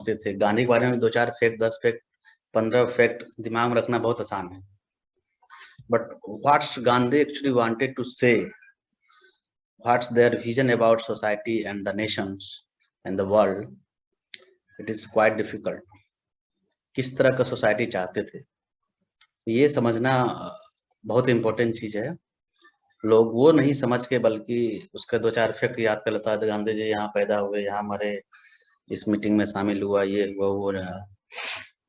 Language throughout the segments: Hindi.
थे। गांधी के बारे में 2-4 फैक्ट, 10 फैक्ट, 15 फैक्ट दिमाग में रखना बहुत आसान है, but what's Gandhi actually wanted to say, what's their vision about society and the nations and the world, it is quite difficult. किस तरह का सोसाइटी चाहते थे ये समझना बहुत इंपॉर्टेंट चीज है। लोग वो नहीं समझ के बल्कि उसके 2-4 फैक्ट याद कर लेता है, गांधी जी यहाँ पैदा हुए, यहाँ मरे, इस मीटिंग में शामिल हुआ, ये वो रहा,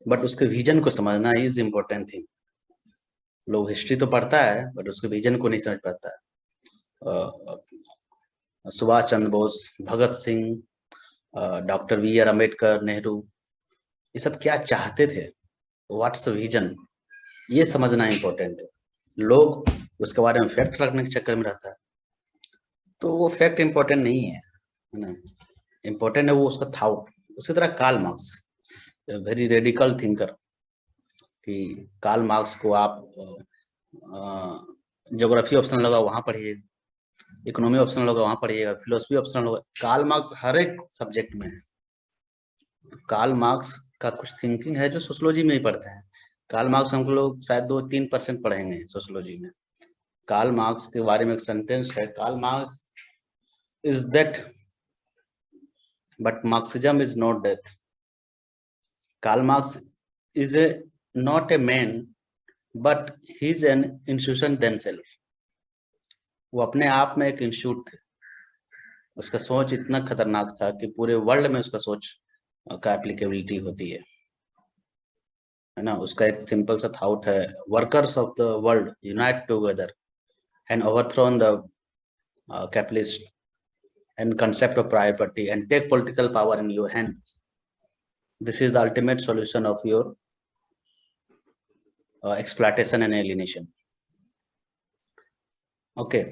बट उसके विजन को समझना इज इम्पोर्टेंट थिंग। लोग हिस्ट्री तो पढ़ता है बट उसके विजन को नहीं समझ पाता है। Subhash Chandra Bose, Bhagat Singh, doctor B R Ambedkar, Nehru, ये सब क्या चाहते थे, व्हाट्स द विजन, ये समझना इम्पोर्टेंट है। लोग उसके बारे में फैक्ट रखने के चक्कर में रहता है, तो वो फैक्ट इम्पोर्टेंट नहीं है ना, इम्पोर्टेंट है वो उसका थाउट। उसी तरह Karl Marx, very radical thinker, कि कार्ल मार्क्स को आप ज्योग्राफी ऑप्शनल होगा वहां पढ़िएगा, इकोनॉमी ऑप्शनल होगा वहां पढ़िएगा, फिलोसफी ऑप्शनल होगा, कार्ल मार्क्स हर एक सब्जेक्ट में है। कार्ल मार्क्स का कुछ थिंकिंग है जो सोशियोलॉजी में ही पढ़ते हैं। कार्ल मार्क्स हम लोग शायद 2-3% पढ़ेंगे सोशियोलॉजी में। कार्ल मार्क्स के बारे में एक सेंटेंस है, Karl Marx is that but Marxism is not death. Karl Marx is a not a man but he is an institution themselves. वो अपने आप में एक इंस्टीट्यूट थे। उसका सोच इतना खतरनाक था कि पूरे वर्ल्ड में उसका सोच का एप्लीकेबिलिटी होती है ना। उसका एक सिंपल सा थाउट है, workers of the world unite together and overthrown the capitalist and concept of property and take political power in your hands. This is the ultimate solution of your exploitation and alienation. Okay,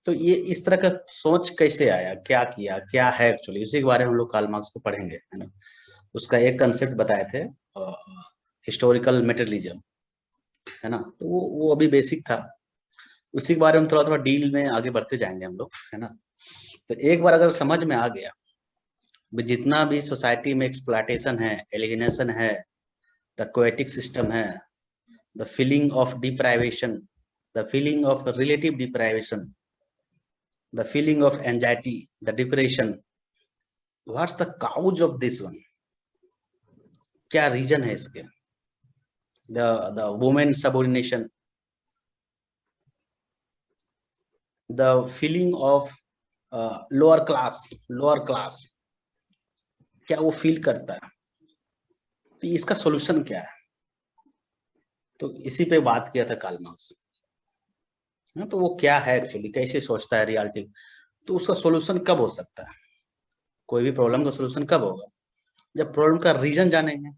तो ये इस तरह का सोच कैसे आया, क्या किया, क्या है एक्चुअली, इसी के बारे में हम लोग कार्ल मार्क्स को पढ़ेंगे, है ना। उसका एक कंसेप्ट बताए थे, हिस्टोरिकल मेटेरियलिज्म, है ना। तो वो अभी बेसिक था, उसी के बारे में थोड़ा थोड़ा डील में आगे बढ़ते जाएंगे हम लोग, है ना। तो एक बार अगर समझ में आ गया, जितना भी सोसाइटी में एक्सप्लॉयटेशन है, एलियनेशन है, द कोएटिक सिस्टम है, the feeling of deprivation, the feeling of relative deprivation, the feeling of anxiety, the depression, what's the cause of this one, क्या रीजन है इसके, the women subordination, the feeling of lower class, क्या वो फील करता है, तो इसका सॉल्यूशन क्या है। तो इसी पे बात किया था कार्ल मार्क्स। तो वो क्या है एक्चुअली, कैसे सोचता है रियलिटी, तो उसका सॉल्यूशन कब हो सकता है। कोई भी प्रॉब्लम का सॉल्यूशन कब होगा, जब प्रॉब्लम का रीजन जानेंगे।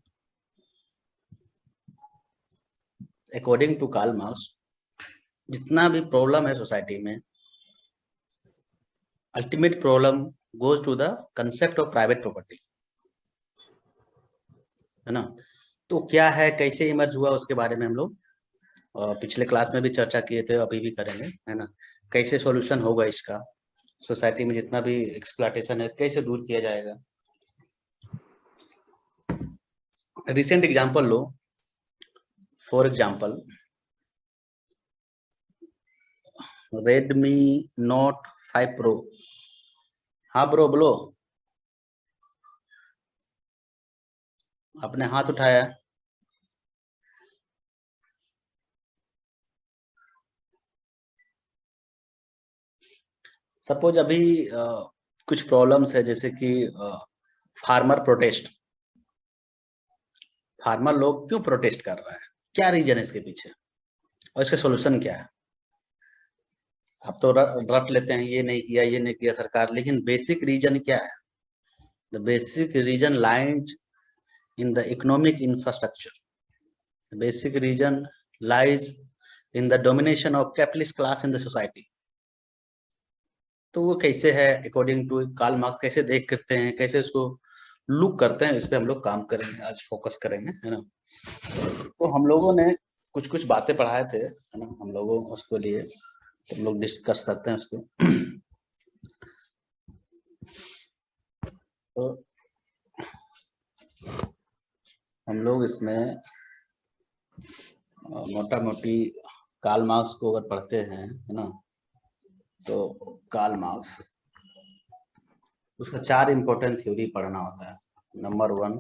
अकॉर्डिंग टू कार्ल मार्क्स, जितना भी प्रॉब्लम है सोसाइटी में, ultimate problem goes to the concept of private property, है ना। तो क्या है, कैसे इमर्ज हुआ, उसके बारे में हम लोग पिछले क्लास में भी चर्चा किए थे, अभी भी करेंगे, है ना। कैसे सॉल्यूशन होगा इसका, सोसाइटी में जितना भी एक्सप्लॉयटेशन है कैसे दूर किया जाएगा। Recent example low, for example Redmi note 5 pro. हाँ ब्रो बोलो, आपने हाथ उठाया। सपोज अभी कुछ प्रॉब्लम्स है, जैसे कि फार्मर प्रोटेस्ट। फार्मर लोग क्यों प्रोटेस्ट कर रहा है, क्या रीजन है इसके पीछे, और इसका सॉल्यूशन क्या है। आप तो रट लेते हैं, ये नहीं किया सरकार, लेकिन बेसिक रीजन क्या है। The basic reason lies in the economic infrastructure, basic reason lies in the domination of capitalist class in the society. तो वो कैसे है अकॉर्डिंग टू कार्ल मार्क्स, कैसे देख करते हैं, कैसे उसको लुक करते हैं, इस पे हम लोग काम करेंगे, आज फोकस करेंगे, है ना। तो हम लोगों ने कुछ कुछ बातें पढ़ाए थे, है ना, हम लोगों उसके लिए, तो हम लोग डिस्कस करते हैं उसको। तो हम लोग इसमें मोटा मोटी कार्ल मार्क्स को अगर पढ़ते हैं, है ना, तो कार्ल मार्क्स, उसका 4 इंपॉर्टेंट थ्योरी पढ़ना होता है। Number 1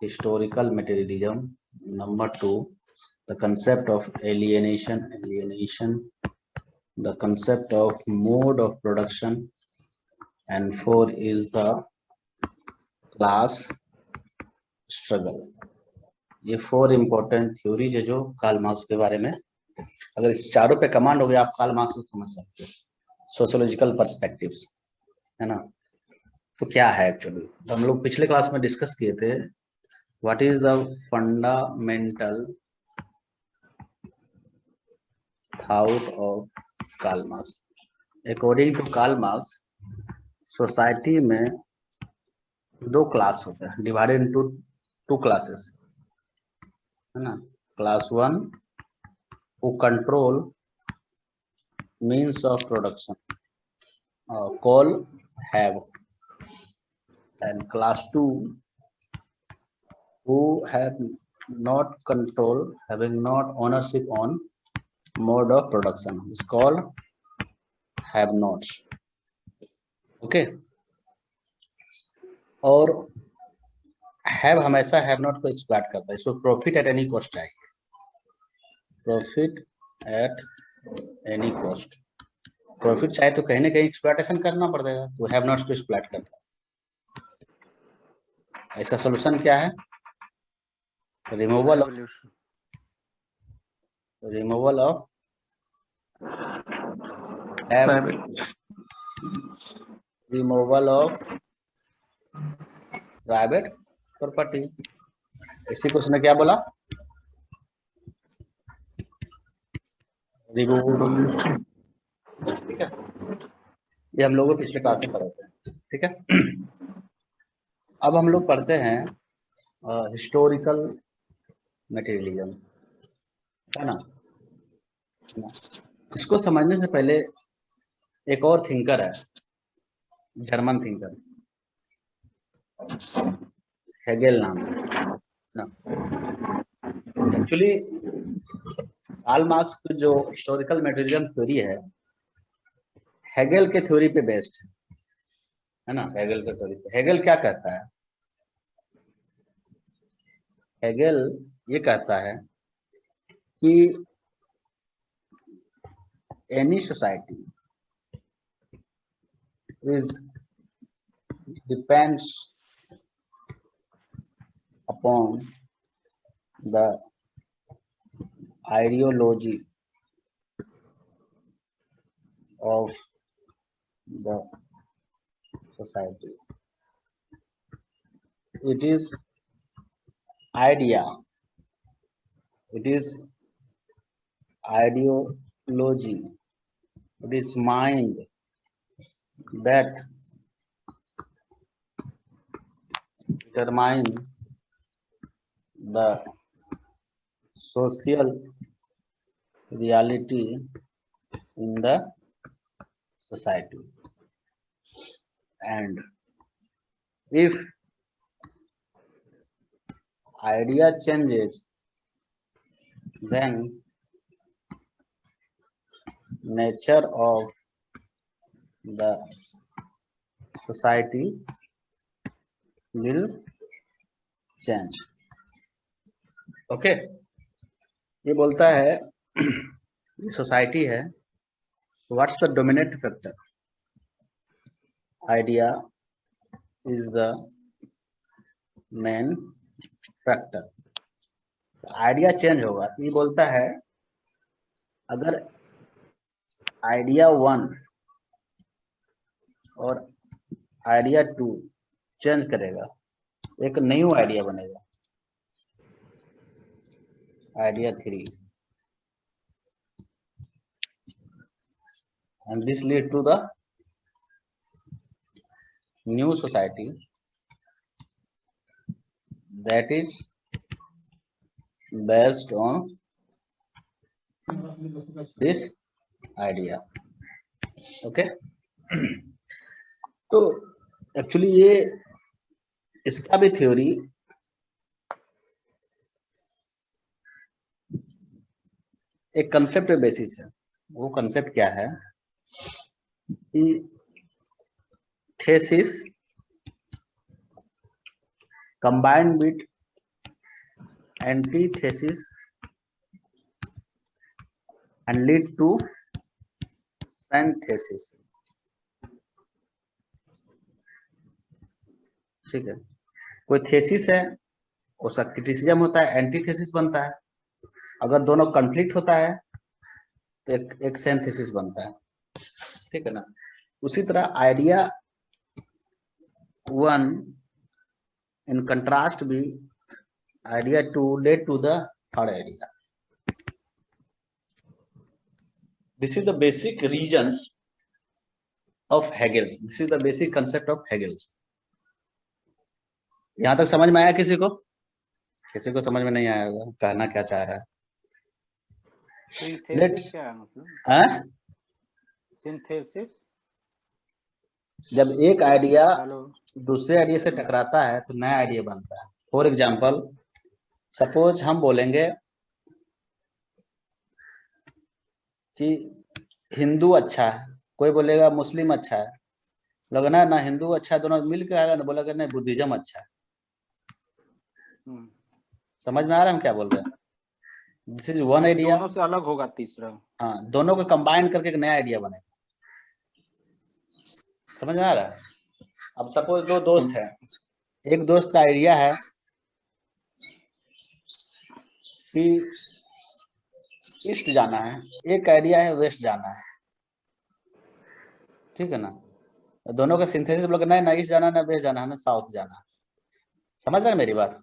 historical materialism, number 2 the concept of alienation, the concept of mode of production, and 4 is the class struggle. ये 4 इंपॉर्टेंट थ्योरीज है जो कार्ल मार्क्स के बारे में, अगर इस चारों पे कमांड हो गया आप कार्ल मार्क्स को समझ सकते हो। सोशियोलॉजिकल पर्सपेक्टिव्स, है ना। तो क्या है एक्चुअली, तो हम लोग पिछले क्लास में डिस्कस किए थे what is the fundamental thought of Karl Marx. According to Karl Marx society में 2 क्लास होते हैं, डिवाइडेड इनटू 2 क्लासेस, है ना। Class 1 who control means of production, call have, and class 2 who have not control, having not ownership on mode of production, is called have nots. Okay, और हैव हमेशा हैव नॉट को एक्सप्लॉइट करता है, इसको प्रॉफिट एट एनी कॉस्ट चाहिए, profit at any cost. Profit चाहे तो कहीं ना कहीं एक्सप्लॉइटेशन करना पड़ेगा, तो हैव नॉट को एक्सप्लॉइट करता है। ऐसा सॉल्यूशन क्या है, removal of removal of private property. इसी को उसने क्या बोला, रिमूवल। ठीक है, ये हम लोगों पिछले क्लास में पढ़ते हैं। ठीक है, अब हम लोग पढ़ते हैं हिस्टोरिकल मटेरियलिज्म, है ना। इसको समझने से पहले एक और थिंकर है, जर्मन थिंकर, हेगेल नाम है। एक्चुअली कार्ल मार्क्स की जो हिस्टोरिकल मटेरियलिज्म थ्योरी है हेगेल के थ्योरी पे बेस्ड है ना। हेगेल के थ्योरी पे हेगेल क्या कहता है, हेगेल ये कहता है कि any society is depends upon the ideology of the society. It is idea, it is ideology, it is mind that determine the social reality in the society, and if idea changes then nature of the society will change. Okay, ये बोलता है ये सोसाइटी है, what's the dominant factor, idea is the main factor. Idea change होगा, ये बोलता है अगर आइडिया 1 और आइडिया 2 चेंज करेगा, एक न्यू आइडिया बनेगा, idea 3, and this lead to the new society that is based on this idea. Okay, तो एक्चुअली ये इसका भी थ्योरी एक कंसेप्ट पे बेसिस है। वो कंसेप्ट क्या है कि thesis combined with antithesis and lead to synthesis। ठीक है, कोई थेसिस है, उसका क्रिटिसिज्म होता है, एंटीथेसिस बनता है। अगर दोनों कॉन्फ्लिक्ट होता है तो एक सिंथेसिस बनता है। ठीक है ना। उसी तरह आइडिया वन इन कंट्रास्ट भी idea 2 led to the third idea। This is the basic regions of Hegel's। This is the basic concept of Hegel's। यहां तक समझ में आया किसी को? किसी को समझ में नहीं आया होगा कहना क्या चाह रहा है। सिंथेसिस क्या है मतलब? सिंथेसिस जब एक आइडिया दूसरे आइडिया से टकराता है तो नया आइडिया बनता है। फॉर एग्जाम्पल, सपोज हम बोलेंगे कि हिंदू अच्छा है, कोई बोलेगा मुस्लिम अच्छा है, लगना ना हिंदू अच्छा है, दोनों मिलकर आएगा ना, बोलेगा नहीं बुद्धिज्म अच्छा है। समझ में आ रहा है हम क्या बोल रहे हैं? This is one idea. दोनों से अलग होगा तीसरा। हाँ, दोनों को कंबाइन करके एक नया आइडिया बनेगा। समझ में आ रहा है? अब सपोज दो दोस्त हैं, एक दोस्त का आइडिया है कि ईस्ट जाना है, एक आइडिया है वेस्ट जाना है। ठीक है ना। दोनों का सिंथेसिस लोग ना ईस्ट जाना ना वेस्ट जाना, हमें साउथ जाना। समझ रहे हैं मेरी बात?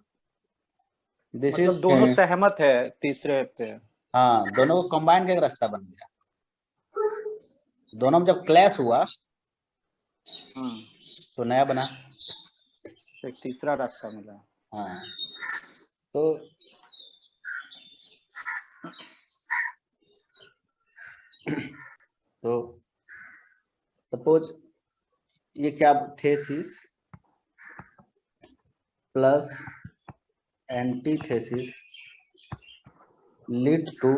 दिस मतलब इज दोनों सहमत है तीसरे पे। हाँ, दोनों को कंबाइन का एक रास्ता बन गया। दोनों में जब क्लैश हुआ तो नया बना, एक तीसरा रास्ता मिला। हाँ, तो सपोज ये क्या, thesis plus antithesis lead to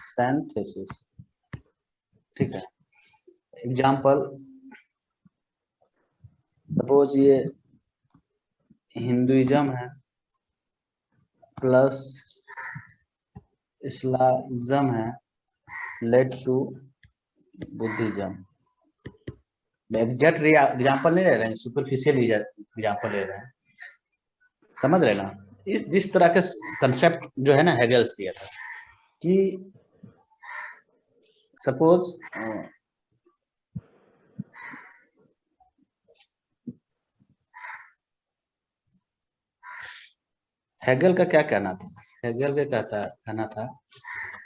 synthesis. ठीक है। एग्जाम्पल, सपोज ये हिंदुइज्म है प्लस इस्लामिज्म है, led to Buddhism. Exact example नहीं ले रहे हैं, सुपरफिशियल एग्जाम्पल ले रहे हैं। समझ रहे ना? इस तरह के कंसेप्ट जो है ना हेगल्स दिया था कि सपोज हेगल का क्या कहना था? हेगल का कहना था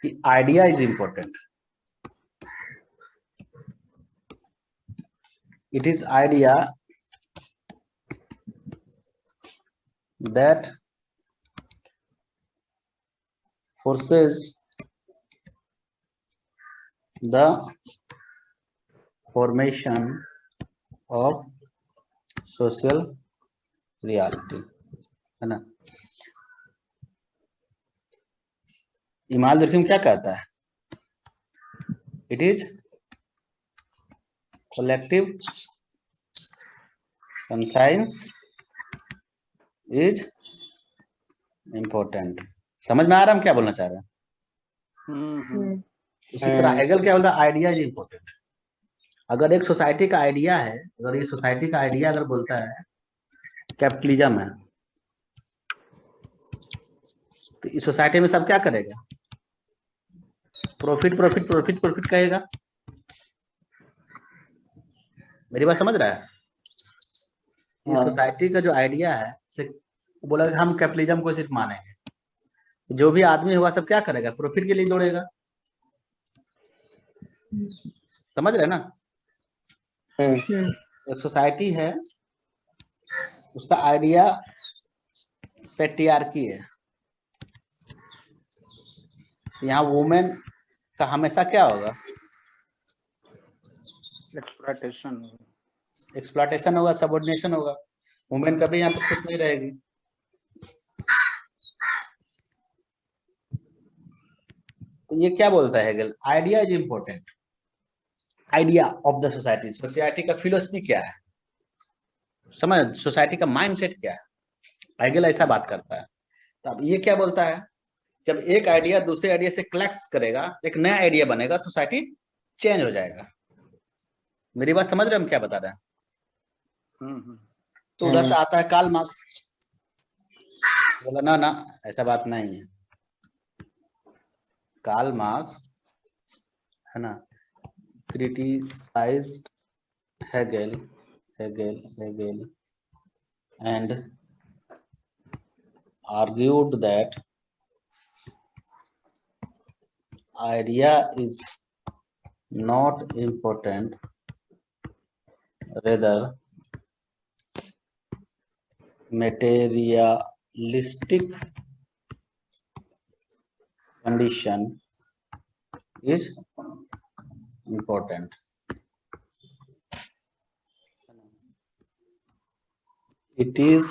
कि idea is important. It is idea that forces the formation of social reality। है ना। इमाल दुर्खिम क्या कहता है? It is collective conscience is important. समझ में आ रहा है हम क्या बोलना चाह रहे हैं? उसी तरह हेगल क्या बोलता है? Idea is important. अगर एक सोसाइटी का आइडिया है, अगर ये सोसाइटी का आइडिया अगर बोलता है कैपिटलिज्म है, तो इस सोसाइटी में सब क्या करेगा? प्रॉफिट प्रॉफिट प्रॉफिट प्रॉफिट कहेगा। मेरी बात समझ रहा है? इस सोसाइटी का जो आइडिया है से बोला कि हम कैपिटलिज्म को सिर्फ मानेंगे, जो भी आदमी हुआ सब क्या करेगा? प्रॉफिट के लिए दौड़ेगा। समझ रहे ना? एक सोसाइटी है, उसका आइडिया पैट्रियार्की है। यहाँ वुमेन का हमेशा क्या होगा? एक्सप्लॉयटेशन होगा, सबऑर्डिनेशन होगा। वुमेन कभी यहाँ पे खुश नहीं रहेगी। ये क्या बोलता है Hegel? Idea is important, idea of the society, society का फिलोसफी क्या है, समझ, सोसाइटी का माइंडसेट क्या है, हेगल ऐसा बात करता है। तो अब ये क्या बोलता है, जब एक आइडिया दूसरे आइडिया से क्लैश करेगा, एक नया आइडिया बनेगा, सोसाइटी चेंज हो जाएगा। मेरी बात समझ रहे हम क्या बता रहे हैं? हम्म। तो उधर से आता है कार्ल मार्क्स, बोला ना ना ऐसा बात नहीं है। कार्ल मार्क्स है ना, criticised Hegel Hegel Hegel and argued that idea is not important, rather materialistic condition is important. It is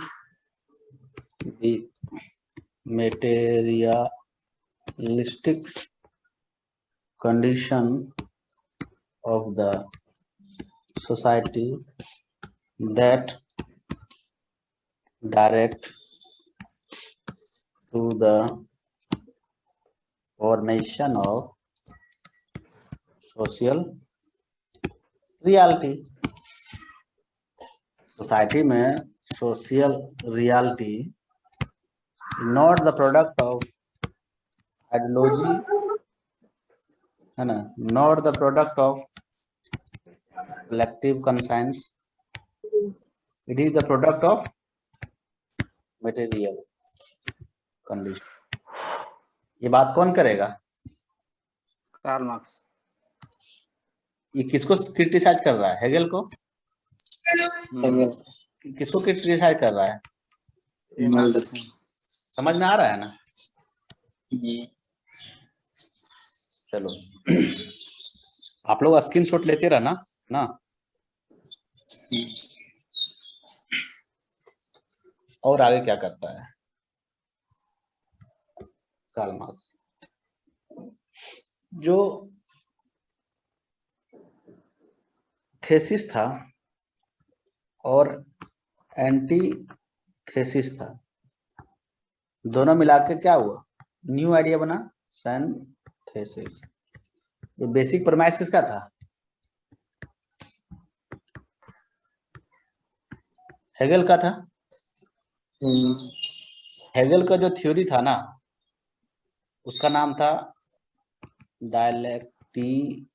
the materialistic condition of the society that direct to the formation of social reality. Society में social reality not the product of ideology, है ना, not the product of collective consensus, it is the product of material condition. ये बात कौन करेगा? Karl Marx. ये किसको क्रिटिसाइज कर रहा है? हेगल को। किसको क्रिटिसाइज कर रहा है? समझ में आ रहा है ना? चलो आप लोग स्क्रीनशॉट लेते रहना ना। और आगे क्या करता है कार्ल मार्क्स? जो थेसिस था और एंटी थेसिस था, दोनों मिला के क्या हुआ? न्यू आइडिया बना, सिंथेसिस। ये बेसिक प्रमाइस किसका था? हेगल का था। हेगल का जो थ्योरी था ना, उसका नाम था डायलेक्टिकल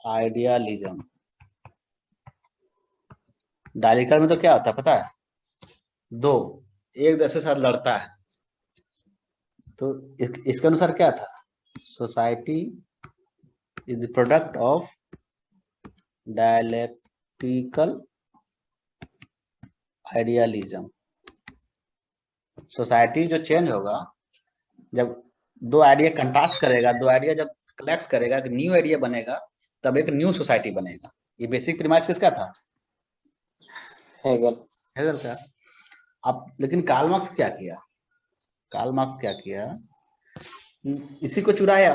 आइडियालिज्म। डायलेक्टिकल में तो क्या होता है पता है? दो एक दूसरे के साथ लड़ता है, तो इसके अनुसार क्या था? Society is the product of dialectical idealism. Society जो चेंज होगा, जब दो आइडिया कंट्रास्ट करेगा, दो आइडिया जब क्लैश करेगा, एक न्यू आइडिया बनेगा, तब एक न्यू सोसाइटी बनेगा। ये बेसिक प्रीमाइस किसका था? हेगल का। अब लेकिन कार्ल मार्क्स क्या किया? कार्ल मार्क्स क्या किया? इसी को चुराया,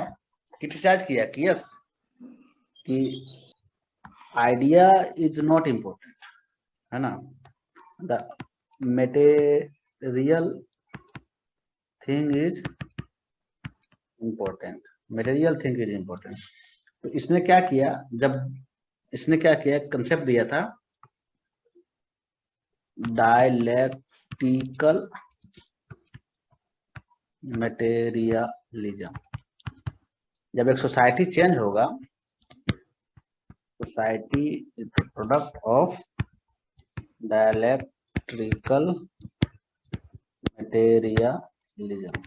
क्रिटिसाइज किया कि यस, कि आइडिया इज नॉट इम्पोर्टेंट, है ना, the material thing is important, material thing is important. तो इसने क्या किया, जब इसने क्या किया, कंसेप्ट दिया था डायलेक्टिकल मटेरियलिज्म। जब एक सोसाइटी चेंज होगा, society is the product of dialectical materialism.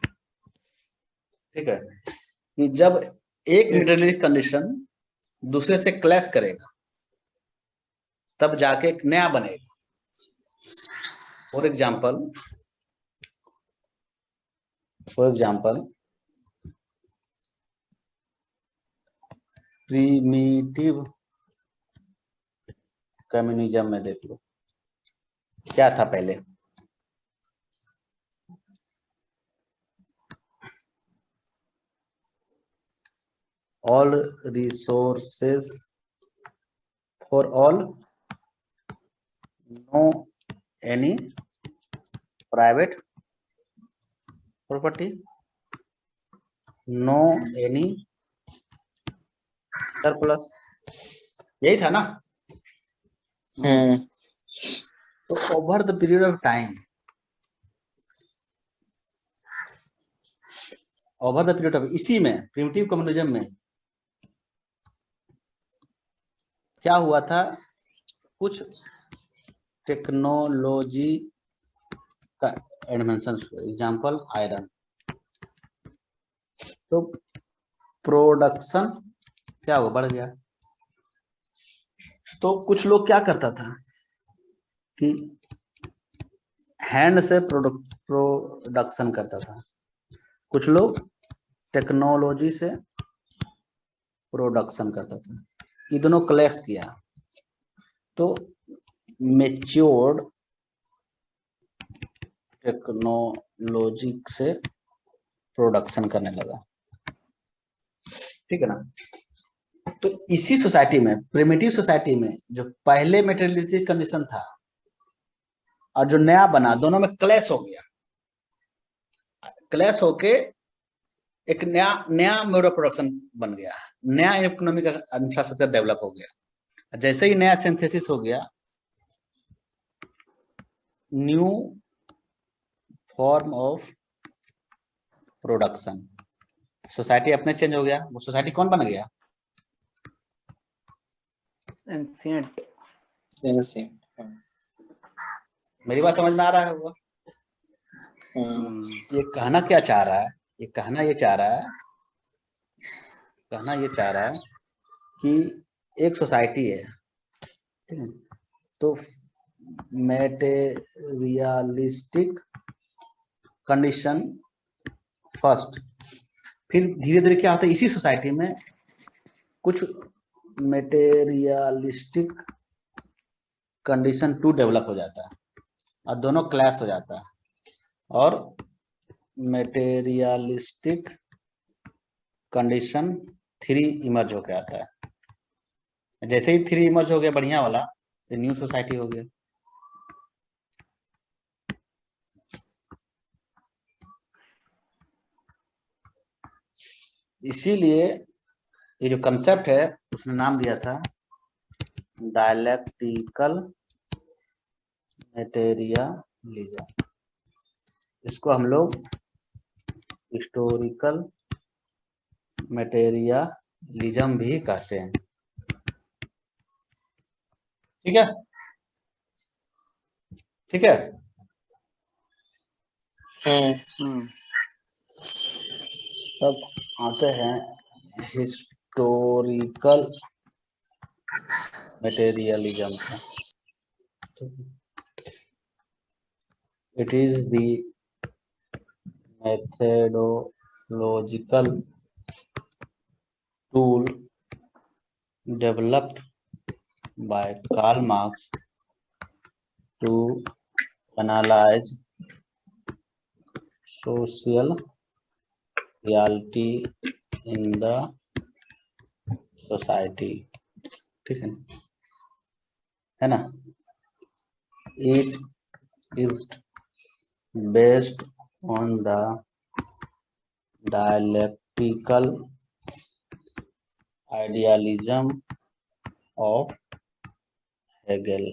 ठीक है, कि जब एक मटेरियलिस्टिक कंडीशन दूसरे से क्लैश करेगा, तब जाके एक नया बनेगा। फॉर एग्जाम्पल प्रीमिटिव कम्युनिज्म में देख लो क्या था पहले। all resources for all, no any private property, no any surplus, यही था ना। तो over the period of time, over the period of, इसी में प्रिमिटिव कम्युनिज्म में क्या हुआ था, कुछ टेक्नोलॉजी का एडवांसन, एग्जांपल आयरन, तो प्रोडक्शन क्या हुआ, बढ़ गया। तो कुछ लोग क्या करता था कि हैंड से प्रोडक्शन करता था, कुछ लोग टेक्नोलॉजी से प्रोडक्शन करता था, ये दोनों क्लैश किया तो मेच्योर्ड टेक्नोलॉजी से प्रोडक्शन करने लगा, ठीक है ना। तो इसी सोसाइटी में, प्रिमिटिव सोसाइटी में, जो पहले मेटेरियलिस्टिक कंडीशन था और जो नया बना, दोनों में क्लैश हो गया, क्लैश होके एक नया मोड ऑफ प्रोडक्शन बन गया, नया इकोनॉमिक इंफ्रास्ट्रक्चर डेवलप हो गया। जैसे ही नया सिंथेसिस हो गया, new form of production, society अपने चेंज हो गया। वो सोसाइटी कौन बन गया, एंशिएंट। मेरी बात समझ में आ रहा है वो? ये कहना क्या चाह रहा है, ये कहना ये चाह रहा है, कहना ये चाह रहा है कि एक सोसाइटी है, ठीक है, तो मेटेरियलिस्टिक कंडीशन फर्स्ट, फिर धीरे धीरे क्या होता है, इसी सोसाइटी में कुछ मेटेरियलिस्टिक कंडीशन 2 डेवलप हो जाता है और दोनों क्लैश हो जाता है, और मेटेरियलिस्टिक कंडीशन 3 इमर्ज होकर आता है। जैसे ही 3 इमर्ज हो गया बढ़िया वाला, तो न्यू सोसाइटी हो गया। इसीलिए ये जो कंसेप्ट है उसने नाम दिया था डायलेक्टिकल मेटेरियलिज्म। इसको हम लोग हिस्टोरिकल मेटेरियलिज्म भी कहते हैं, ठीक है, ठीक है। तब आते हैं historical materialism. It is the methodological tool developed by Karl Marx to analyze social reality in the society, ठीक है ना। It is based on the dialectical idealism of Hegel,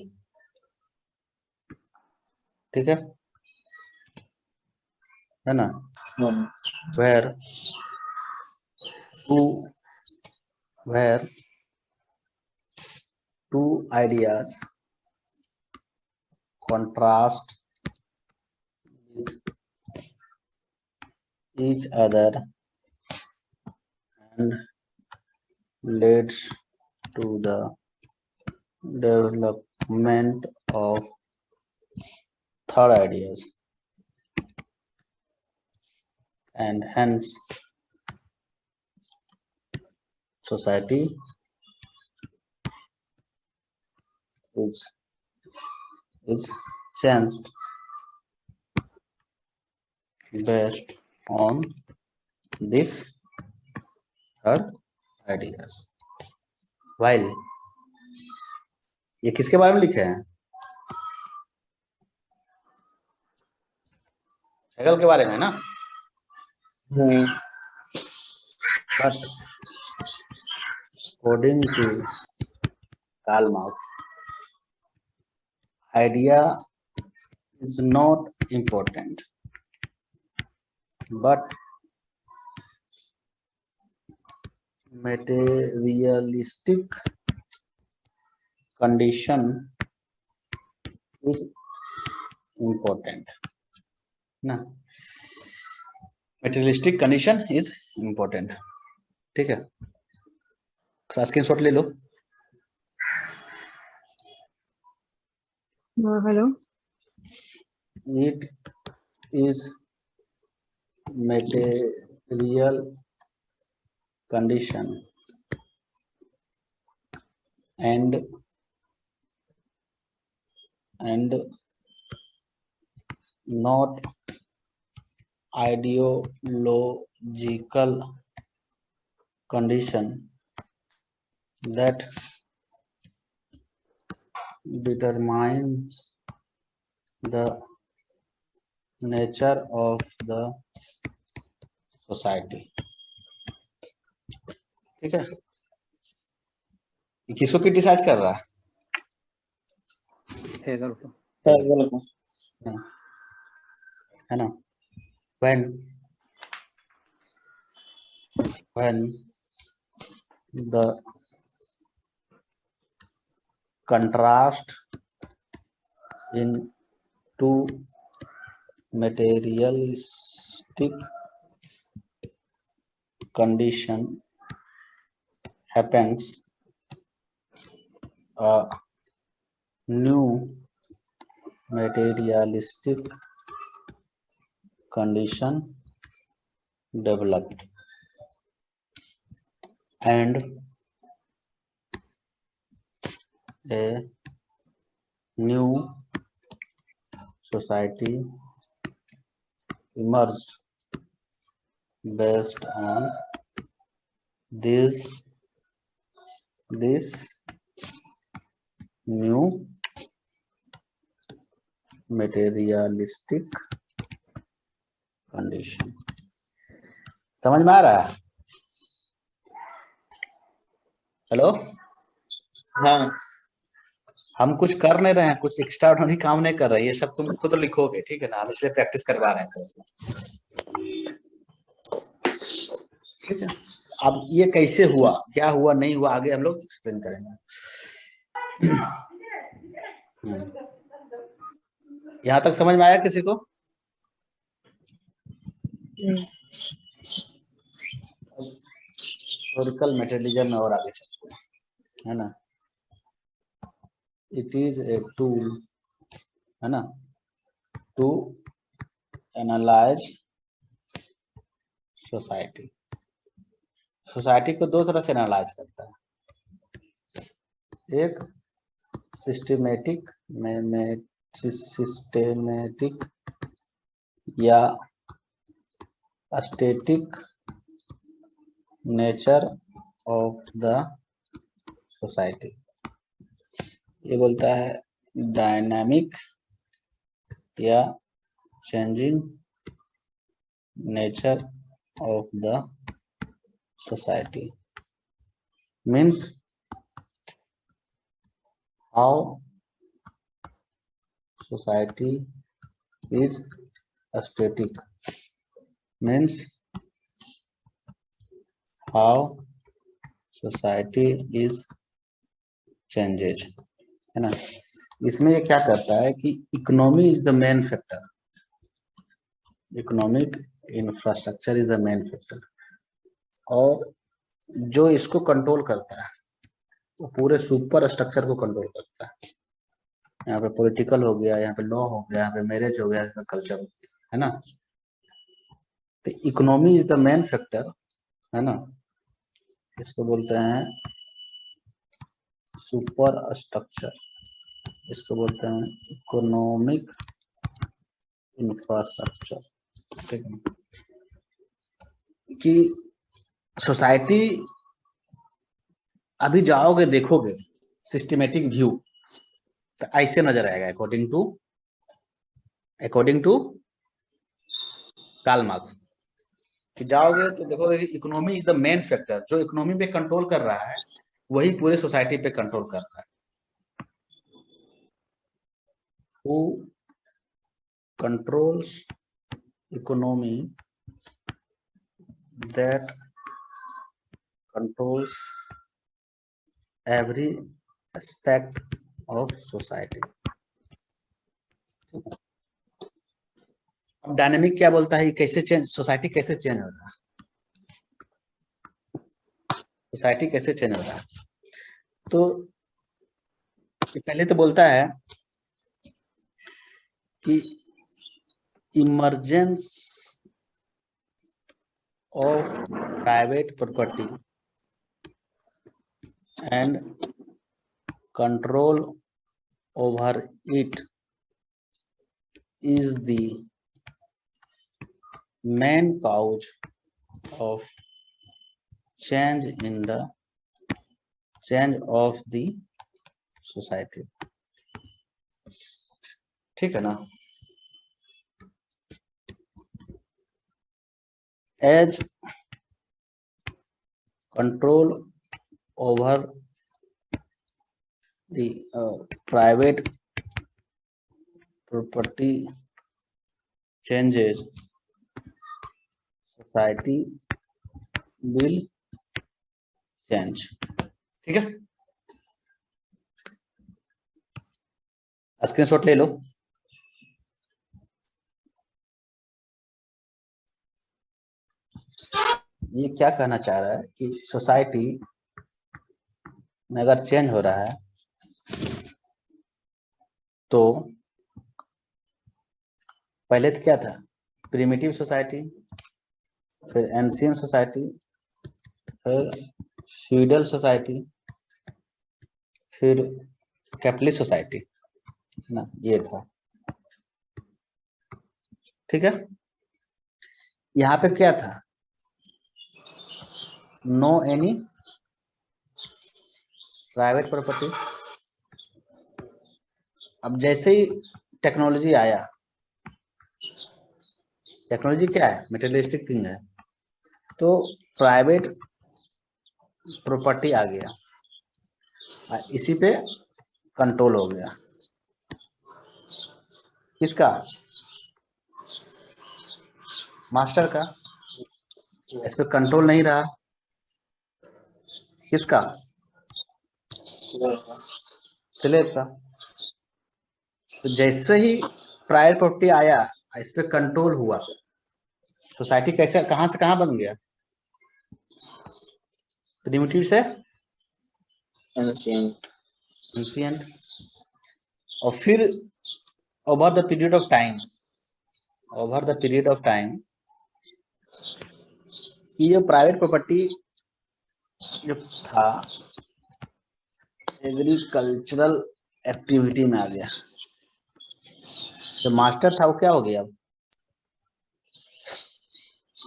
ठीक है ना। where two ideas contrast with each other and leads to the development of third ideas, and hence society is changed based on this third ideas. While ये किसके बारे में लिखे हैं? हेगल के बारे में है ना? But according to Karl Marx, idea is not important, but materialistic condition is important. ना, materialistic condition is important. ठीक है, स्क्रीनशॉट ले लो. Hello. It is material condition and not ideological condition that determines the nature of the society. ठीक है, ये किसको क्रिटिसाइज कर रहा है? हेगल को। है ना? when the contrast in two materialistic condition happens, a new materialistic condition developed and a new society emerged based on this new materialistic condition. समझ में आ रहा है? हेलो, हाँ हम कुछ कर नहीं रहे हैं, कुछ एक्स्ट्रा ऑर्डिनरी काम नहीं कर रहे हैं, ये सब तुम खुद लिखोगे, ठीक है ना? हम इसलिए प्रैक्टिस करवा रहे हैं तो ठीक है. अब ये कैसे हुआ, क्या हुआ, नहीं हुआ, आगे हम लोग एक्सप्लेन करेंगे. यहाँ तक समझ में आया किसी को? हिस्टोरिकल मटेरियलिज्म में और आगे चलते हैं, है ना? इट इज ए टूल, है ना, टू एनालाइज सोसाइटी. सोसाइटी को दो तरह से एनालाइज करता है, एक सिस्टमेटिक या static nature of the society. ये बोलता है डायनामिक या changing nature of the society means how society is static, means how society is changes, है ना? इसमें ये क्या करता है कि economy is the main factor, economic infrastructure is the main factor, और जो इसको कंट्रोल करता है वो पूरे सुपर स्ट्रक्चर को कंट्रोल करता है. यहाँ पे पॉलिटिकल हो गया, यहाँ पे लॉ हो गया, यहाँ पे मैरिज हो गया, यहाँ पे कल्चर हो गया, है ना? तो economy is the main factor, है ना? इसको बोलते हैं सुपर स्ट्रक्चर, इसको बोलते हैं इकोनॉमिक इंफ्रास्ट्रक्चर. ठीक है कि सोसाइटी अभी जाओगे देखोगे सिस्टमेटिक व्यू तो ऐसे नजर आएगा अकॉर्डिंग टू कार्ल मार्क्स। कि जाओगे तो देखोगे कि economy is the main factor, जो इकोनॉमी पे कंट्रोल कर रहा है वही पूरे सोसाइटी पे कंट्रोल कर रहा है। Who controls economy that controls every aspect of society। अब डायनेमिक क्या बोलता है, कैसे चेंज, सोसाइटी कैसे चेंज हो रहा है, सोसाइटी कैसे चेंज हो रहा है। तो पहले तो बोलता है कि emergence of private property and control over it is the main cause of change of the society। ठीक है ना। as control over the private property changes, society will change। ठीक है, स्क्रीनशॉट ले लो। ये क्या कहना चाह रहा है कि सोसाइटी में अगर चेंज हो रहा है तो पहले तो क्या था, प्रिमिटिव सोसाइटी, फिर एंशियंट सोसाइटी, फिर फ्यूडल सोसाइटी, फिर कैपिटलिस्ट सोसाइटी, है ना, ये था। ठीक है, यहाँ पे क्या था, नो एनी प्राइवेट प्रॉपर्टी। अब जैसे ही टेक्नोलॉजी आया, टेक्नोलॉजी क्या है, मटेरियलिस्टिक थिंग है, तो प्राइवेट प्रॉपर्टी आ गया, इसी पे कंट्रोल हो गया। किसका, मास्टर का। इस पे कंट्रोल नहीं रहा, किसका, स्लेव का। तो जैसे ही प्राइवेट प्रॉपर्टी आया, इस पे कंट्रोल हुआ, सोसाइटी कैसे, कहां से कहां बन गया, प्रिमिटिव से एंशिएंट। और फिर over the period of time ये प्राइवेट प्रॉपर्टी जो था एग्रीकल्चरल एक्टिविटी में आ गया। जो मास्टर था वो क्या हो गया, अब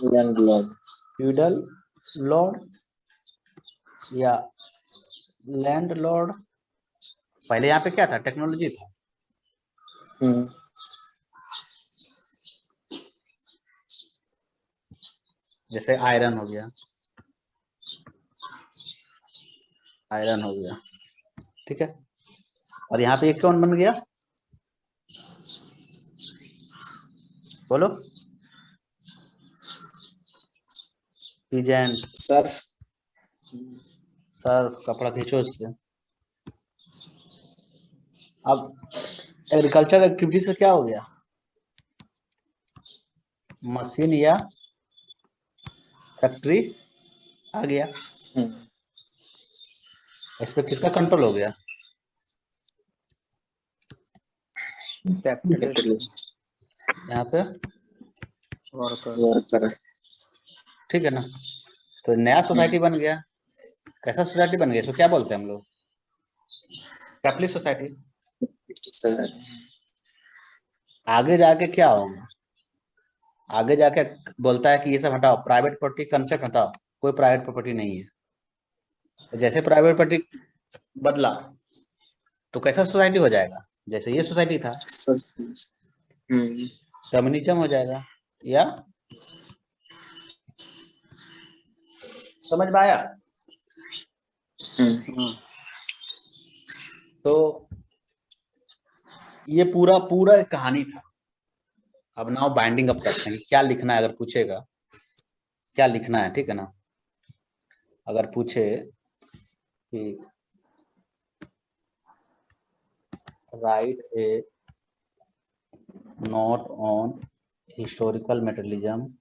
लैंडलॉर्ड, फ्यूडल लॉर्ड या लैंडलॉर्ड। पहले यहाँ पे क्या था, टेक्नोलॉजी था। जैसे आयरन हो गया, ठीक है। और यहाँ पे एक कौन बन गया, बोलो, पिजेंट, सर्फ कपड़ा खींचो इससे। अब एग्रीकल्चर एक्टिविटी से क्या हो गया, मशीन या फैक्ट्री आ गया। इस पे किसका कंट्रोल हो गया, यहाँ पे वर्कर। ठीक है ना। तो नया सोसाइटी बन गया। कैसा सोसाइटी बन गया, इसको क्या बोलते हैं हम लोग, कैपिटलिस्ट सोसाइटी। आगे जाके क्या होगा, आगे जाके बोलता है कि ये सब हटाओ, प्राइवेट प्रॉपर्टी कंसेप्ट हटाओ, कोई प्राइवेट प्रॉपर्टी नहीं है। जैसे प्राइवेट प्रॉपर्टी बदला तो कैसा सोसाइटी हो जाएगा? जैसे ये सोसाइटी था कम्युनिज्म हो जाएगा। या समझ में आया? तो ये पूरा पूरा एक कहानी था। अब नाउ बाइंडिंग अप करते हैं कि क्या लिखना है, अगर पूछेगा क्या लिखना है, ठीक है ना। अगर पूछे कि write a note on historical materialism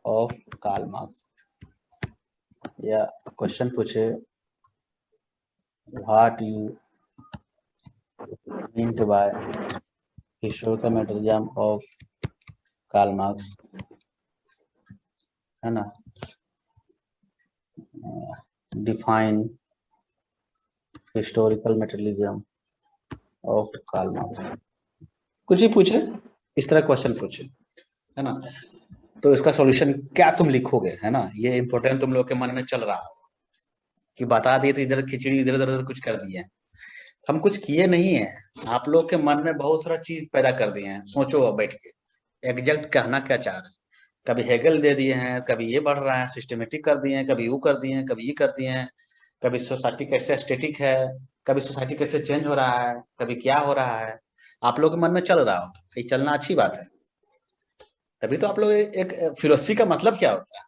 of Karl Marx, या क्वेश्चन पूछे what you mean by historical materialism of Karl Marx, है ना, define historical materialism of Karl Marx, कुछ ही पूछे, इस तरह क्वेश्चन पूछे, है ना। तो इसका सॉल्यूशन क्या तुम लिखोगे, है ना, ये इंपॉर्टेंट तुम लोग के मन में चल रहा है कि बता दिए तो इधर खिचड़ी इधर उधर कुछ कर दिए। हम कुछ किए नहीं है, आप लोग के मन में बहुत सारा चीज पैदा कर दिए हैं। सोचो अब बैठ के एग्जैक्ट कहना क्या चाह रहे हैं। कभी हेगल दे दिए हैं, कभी ये बढ़ रहा है सिस्टमेटिक कर दिए हैं, कभी वो कर दिए हैं, कभी ये कर दिए हैं, कभी सोसाइटी कैसे स्टेटिक है, कभी सोसाइटी कैसे चेंज हो रहा है, कभी क्या हो रहा है। आप लोग के मन में चल रहा होगा, ये चलना अच्छी बात है। तभी तो आप लोग एक फिलोसफी का मतलब क्या होता है,